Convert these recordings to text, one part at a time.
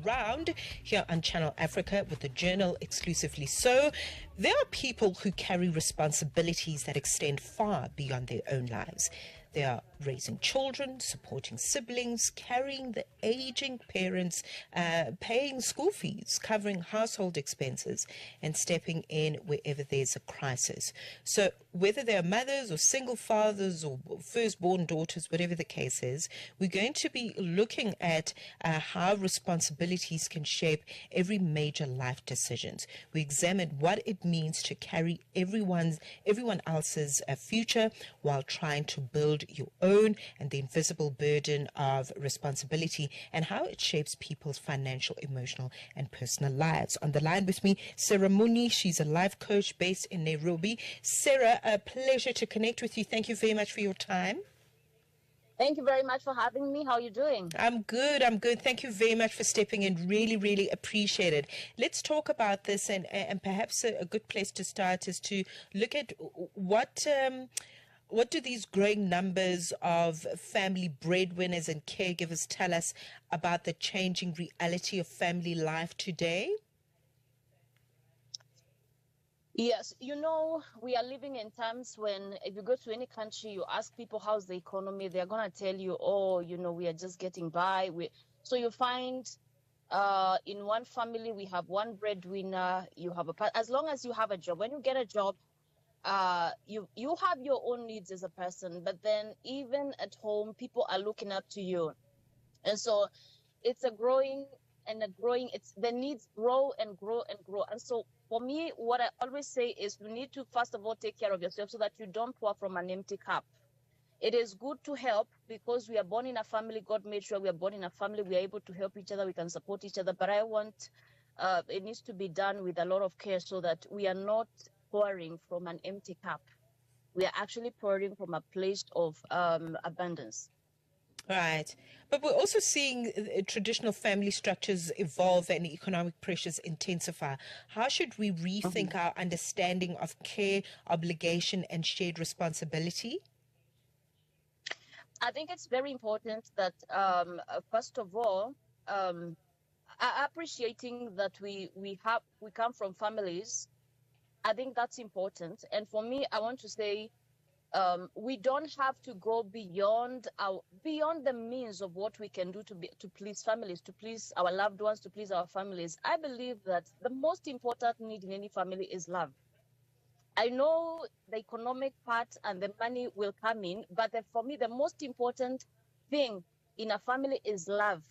around here on Channel Africa with the Journal exclusively. So there are people who carry responsibilities that extend far beyond their own lives. They are raising children, supporting siblings, carrying the aging parents, paying school fees, covering household expenses, and stepping in wherever there's a crisis. So whether they're mothers or single fathers or firstborn daughters, whatever the case is, we're going to be looking at how responsibilities can shape every major life decisions. We examine what it means to carry everyone else's future while trying to build your own, and the invisible burden of responsibility and how it shapes people's financial, emotional and personal lives. On the line with me, Sarah Muni. She's a life coach based in Nairobi. Sarah, a pleasure to connect with you. Thank you very much for your time. Thank you very much for having me. How are you doing? I'm good. Thank you very much for stepping in. Really, really appreciate it. Let's talk about this, and perhaps a good place to start is to look at what do these growing numbers of family breadwinners and caregivers tell us about the changing reality of family life today? Yes, we are living in times when if you go to any country, you ask people how's the economy, they're going to tell you, we are just getting by. So you find in one family, we have one breadwinner, as long as you have a job, when you get a job, you have your own needs as a person, but then even at home, people are looking up to you. And so it's the needs grow and grow and grow. And so for me, what I always say is you need to, first of all, take care of yourself so that you don't pour from an empty cup. It is good to help because we are born in a family. God made sure we are born in a family. We are able to help each other. We can support each other. But it needs to be done with a lot of care so that we are not pouring from an empty cup. We are actually pouring from a place of abundance. Right. But we're also seeing traditional family structures evolve and economic pressures intensify. How should we rethink our understanding of care, obligation, and shared responsibility? I think it's very important that, first of all, appreciating that we come from families. I think that's important. And for me, I want to say we don't have to go beyond the means of what we can do to please families, to please our loved ones, to please our families. I believe that the most important need in any family is love. I know the economic part and the money will come in, but for me, the most important thing in a family is love.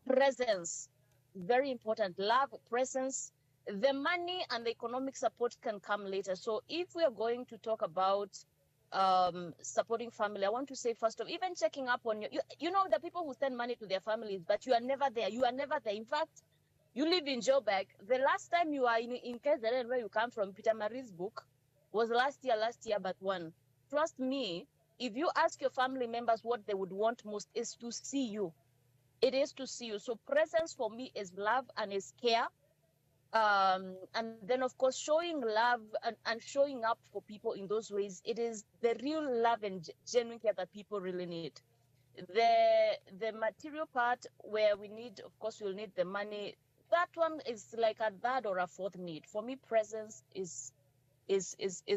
Presence, very important. Love, presence. The money and the economic support can come later. So if we are going to talk about supporting family, I want to say first of all, even checking up on the people who send money to their families, but you are never there. You are never there. In fact, you live in Joburg. The last time you are in KZN, where you come from, Peter Marie's book, was last year but one. Trust me, if you ask your family members what they would want most is to see you. It is to see you. So presence for me is love and is care. And then, of course, showing love and showing up for people in those ways, it is the real love and genuine care that people really need. The material part where we'll need the money. That one is like a third or a fourth need. For me, presence is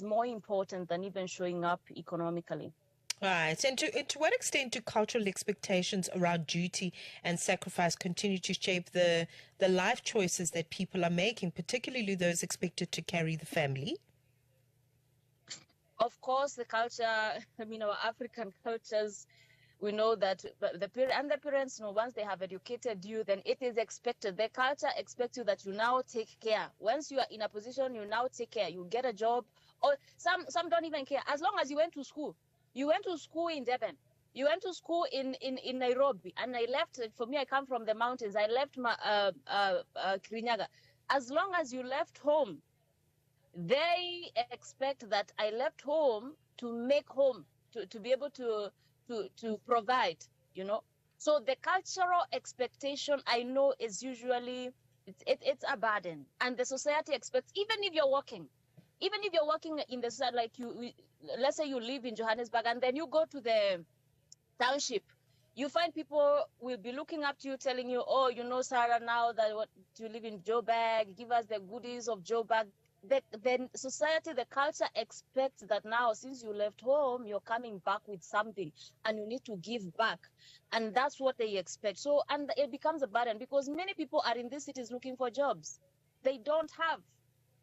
more important than even showing up economically. Right. And to what extent do cultural expectations around duty and sacrifice continue to shape the life choices that people are making, particularly those expected to carry the family? Of course, the culture, our African cultures, we know that the parents, once they have educated you, then it is expected. The culture expects you that you now take care. Once you are in a position, you now take care. You get a job, or some don't even care. As long as you went to school. You went to school in Durban. You went to school in Nairobi. And I left, for me, I come from the mountains. I left Kirinyaga. As long as you left home, they expect that I left home to make home, to be able to provide, So the cultural expectation, I know, is usually, it's a burden. And the society expects, even if you're working in the society, like let's say you live in Johannesburg and then you go to the township, You find people will be looking up to you, telling you, oh, you know, Sarah, now that what you live in Joburg, give us the goodies of Joburg. Then society, the culture expects that now, since you left home, you're coming back with something and you need to give back. And that's what they expect. So, and it becomes a burden because many people are in these cities looking for jobs. They don't have,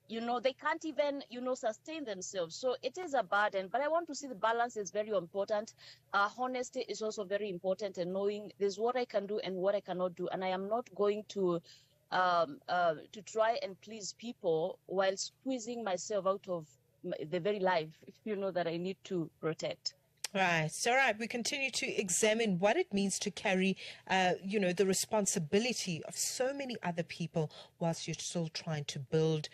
you know, they can't even, you know, sustain themselves. So it is a burden, but I want to see the balance is very important. Honesty is also very important, and knowing there's what I can do and what I cannot do. And I am not going to try and please people while squeezing myself out of the very life, you know, that I need to protect. Right. So, right, we continue to examine what it means to carry, you know, the responsibility of so many other people whilst you're still trying to build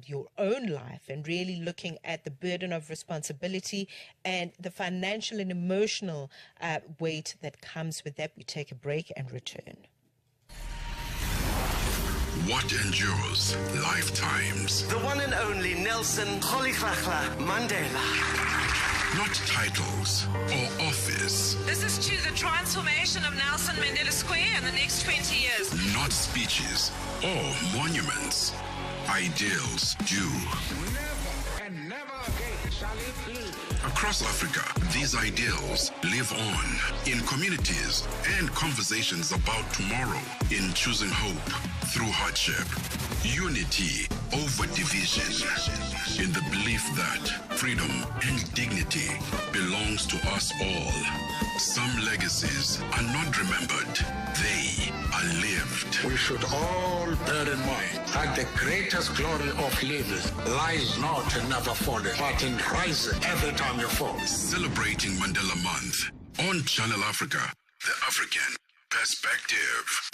your own life, and really looking at the burden of responsibility and the financial and emotional weight that comes with that. We take a break and return. What endures lifetimes? The one and only Nelson Rolihlahla Mandela. Not titles or office. This is to the transformation of Nelson Mandela Square in the next 20 years. Not speeches or monuments. Ideals do. Never and never again shall it be. Across Africa, these ideals live on in communities and conversations about tomorrow, in choosing hope through hardship, unity over division, in the belief that freedom and dignity belongs to us all. Some legacies are not remembered, they are lived. We should all bear in mind that the greatest glory of living lies not in never falling, but in rising every time you fall. Celebrating Mandela Month on Channel Africa, the African perspective.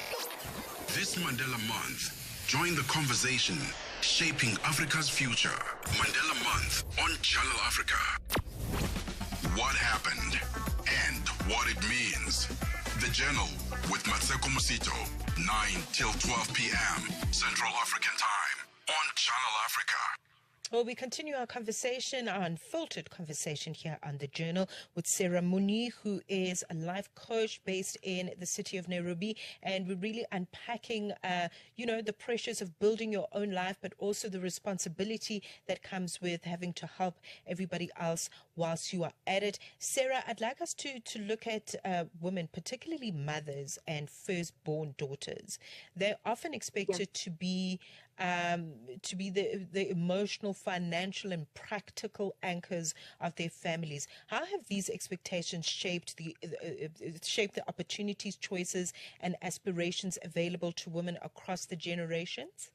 This Mandela Month, join the conversation shaping Africa's future. Mandela Month on Channel Africa. What happened and what it means. The Journal with Matseko Musito, 9 till 12 p.m. Central African Time on Channel Africa. Well, we continue our conversation, our unfiltered conversation here on The Journal with Sarah Muni, who is a life coach based in the city of Nairobi. And we're really unpacking, you know, the pressures of building your own life, but also the responsibility that comes with having to help everybody else whilst you are at it. Sarah, I'd like us to look at women, particularly mothers and firstborn daughters. They're often expected to be the emotional, financial and practical anchors of their families. How have these expectations shaped the opportunities, choices and aspirations available to women across the generations?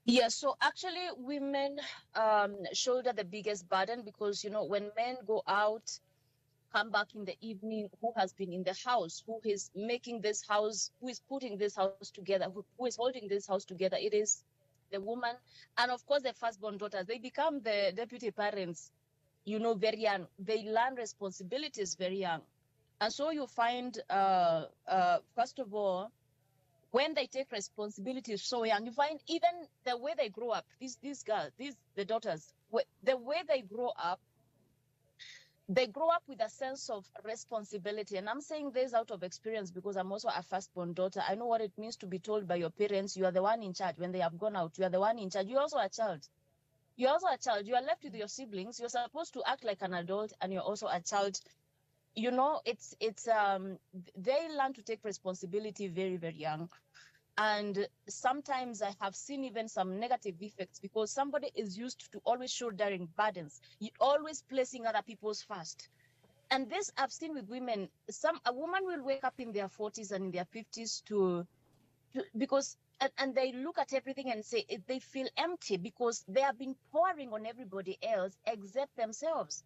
Yes, so actually women shoulder the biggest burden because, you know, when men go out, come back in the evening, who has been in the house, who is making this house, who is putting this house together, who is holding this house together? It is the woman. And of course, the firstborn daughters, they become the deputy parents, you know, very young. They learn responsibilities very young. And so you find, first of all, when they take responsibilities so young, you find even the way they grow up, these girls, the daughters, the way they grow up with a sense of responsibility. And I'm saying this out of experience because I'm also a firstborn daughter. I know what it means to be told by your parents, you are the one in charge. When they have gone out, you are the one in charge. You're also a child. You're also a child. You are left with your siblings. You're supposed to act like an adult, and you're also a child. You know, they learn to take responsibility very, very young. And sometimes I have seen even some negative effects because somebody is used to always shouldering burdens, always placing other people's first. And this I've seen with women. A woman will wake up in their 40s and in their 50s because they look at everything and say they feel empty because they have been pouring on everybody else except themselves.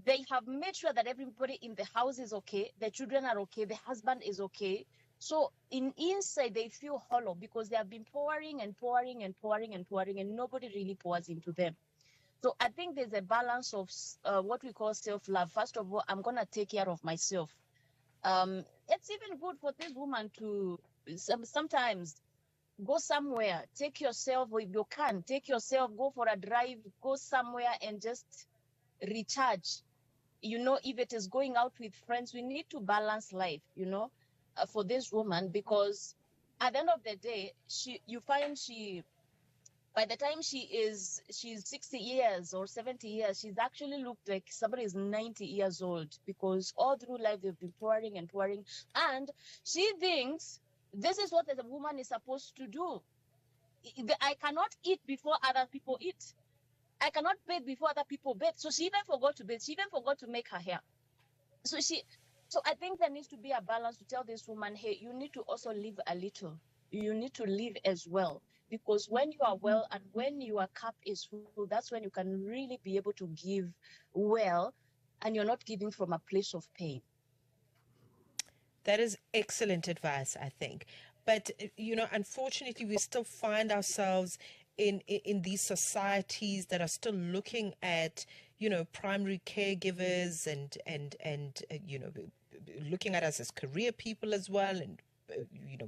They have made sure that everybody in the house is okay, the children are okay, the husband is okay. So inside they feel hollow because they have been pouring and pouring and pouring and pouring, and nobody really pours into them. So I think there's a balance of what we call self-love. First of all, I'm going to take care of myself. It's even good for this woman to sometimes go somewhere, take yourself, if you can, take yourself, go for a drive, go somewhere and just recharge. if it is going out with friends, we need to balance life, for this woman, because at the end of the day, by the time she's 60 years or 70 years, she's actually looked like somebody is 90 years old, because all through life they've been pouring and pouring, and she thinks this is what the woman is supposed to do. I cannot eat before other people eat. I cannot bathe before other people bathe. So she even forgot to bathe. She even forgot to make her hair. So I think there needs to be a balance to tell this woman, hey, you need to also live a little. You need to live as well. Because when you are well and when your cup is full, that's when you can really be able to give well, and you're not giving from a place of pain. That is excellent advice, I think. But, unfortunately, we still find ourselves in these societies that are still looking at, primary caregivers and looking at us as career people as well. And,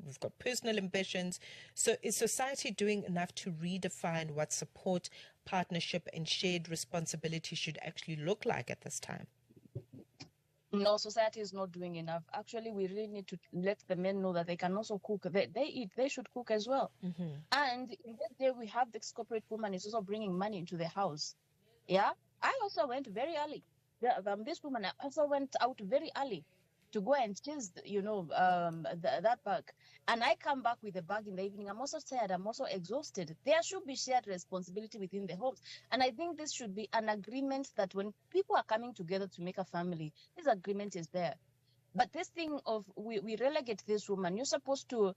we've got personal ambitions. So is society doing enough to redefine what support, partnership, and shared responsibility should actually look like at this time? No, society is not doing enough. Actually, we really need to let the men know that they can also cook. They eat, they should cook as well. Mm-hmm. And in that day, we have this corporate woman is also bringing money into the house. Yeah, I also went very early. This woman also went out very early to go and chase, that bag. And I come back with the bag in the evening. I'm also tired. I'm also exhausted. There should be shared responsibility within the homes. And I think this should be an agreement that when people are coming together to make a family, this agreement is there. But this thing of we relegate this woman, you're supposed to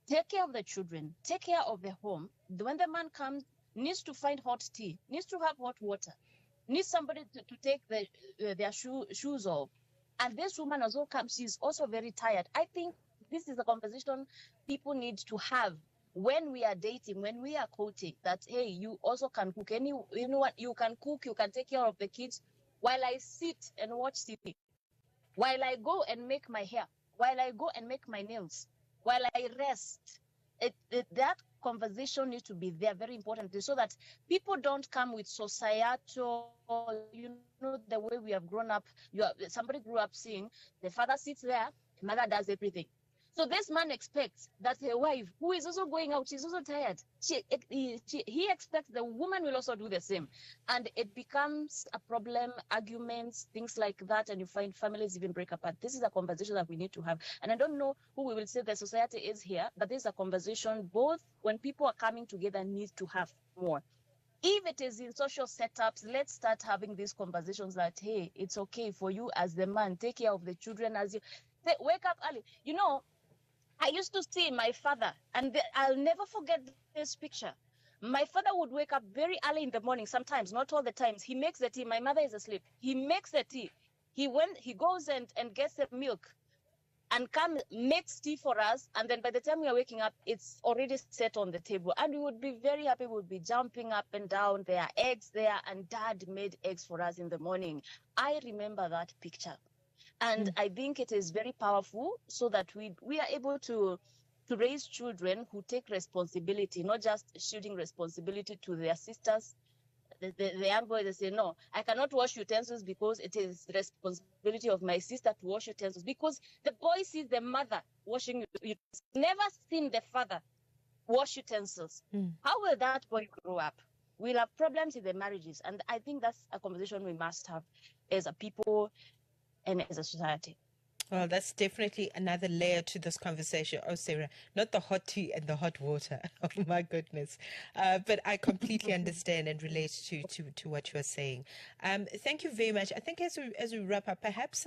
take care of the children, take care of the home. When the man comes, needs to find hot tea, needs to have hot water, needs somebody to take their shoes off. And this woman also comes, she's also very tired. I think this is a conversation people need to have when we are dating, when we are courting, that, hey, you also can cook. You know what? You can cook, you can take care of the kids while I sit and watch TV, while I go and make my hair, while I go and make my nails, while I rest. That conversation needs to be there, very important, so that people don't come with societal, the way we have grown up. Somebody grew up seeing the father sits there, the mother does everything. So this man expects that a wife who is also going out, she's also tired. He expects the woman will also do the same. And it becomes a problem, arguments, things like that, and you find families even break apart. This is a conversation that we need to have. And I don't know who we will say the society is here, but this is a conversation both when people are coming together need to have more. If it is in social setups, let's start having these conversations that, hey, it's okay for you as the man, take care of the children as you wake up early. I used to see my father, and I'll never forget this picture. My father would wake up very early in the morning, sometimes, not all the times. He makes the tea. My mother is asleep. He makes the tea. He goes and gets the milk and makes tea for us. And then by the time we are waking up, it's already set on the table. And we would be very happy. We would be jumping up and down. There are eggs there, and Dad made eggs for us in the morning. I remember that picture. And I think it is very powerful, so that we are able to raise children who take responsibility, not just shielding responsibility to their sisters. The young boys, they say, no, I cannot wash utensils because it is the responsibility of my sister to wash utensils. Because the boy sees the mother washing utensils, never seen the father wash utensils. How will that boy grow up? We'll have problems in the marriages. And I think that's a conversation we must have as a people and as a society. Well, that's definitely another layer to this conversation. Oh, Sarah, not the hot tea and the hot water. Oh, my goodness. But I completely understand and relate to what you are saying. Thank you very much. I think as we wrap up, perhaps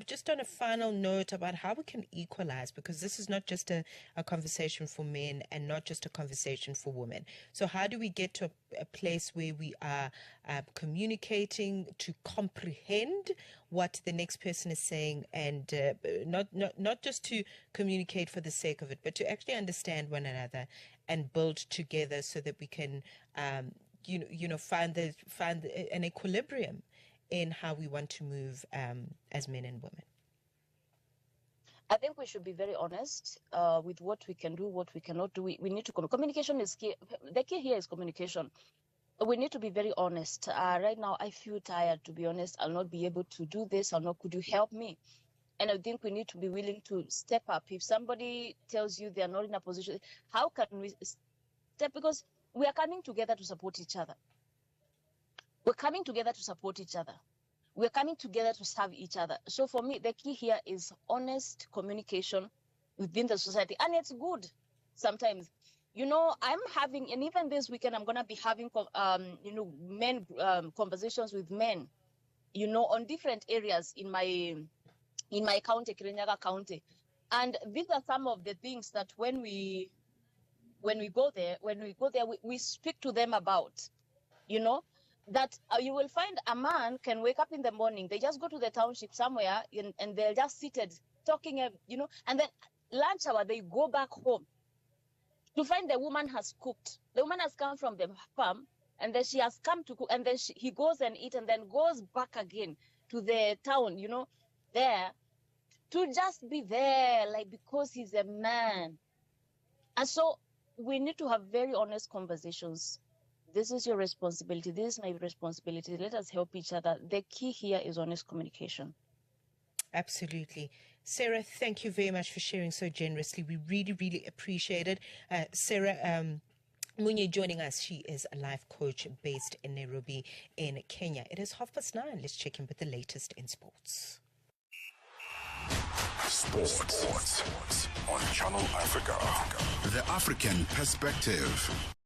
just on a final note about how we can equalize, because this is not just a conversation for men and not just a conversation for women. So how do we get to a place where we are communicating to comprehend what the next person is saying, and not just to communicate for the sake of it, but to actually understand one another and build together, so that we can find an equilibrium in how we want to move as men and women. I think we should be very honest with what we can do, what we cannot do. We need to communicate. Communication is key. The key here is communication. we need to be very honest. Right now, I feel tired, to be honest. I'll not be able to do this. Could you help me? And I think we need to be willing to step up. If somebody tells you they are not in a position, how can we step? Because we are coming together to support each other. We're coming together to support each other. We're coming together to serve each other. So for me, the key here is honest communication within the society. And it's good sometimes. I'm having, and even this weekend, I'm going to be having, men conversations with men, on different areas in my county, Kirinyaga County. And these are some of the things that when we go there, we speak to them about, that you will find a man can wake up in the morning, they just go to the township somewhere and they're just seated talking, and then lunch hour, they go back home to find the woman has cooked. The woman has come from the farm and then she has come to cook, and then he goes and eat and then goes back again to the town, there to just be there, like, because he's a man. And so we need to have very honest conversations. This is your responsibility. This is my responsibility. Let us help each other. The key here is honest communication. Absolutely. Sarah, thank you very much for sharing so generously. We really, really appreciate it. Sarah Munye joining us. She is a life coach based in Nairobi in Kenya. It is 9:30. Let's check in with the latest in sports. Sports on Channel Africa. The African Perspective.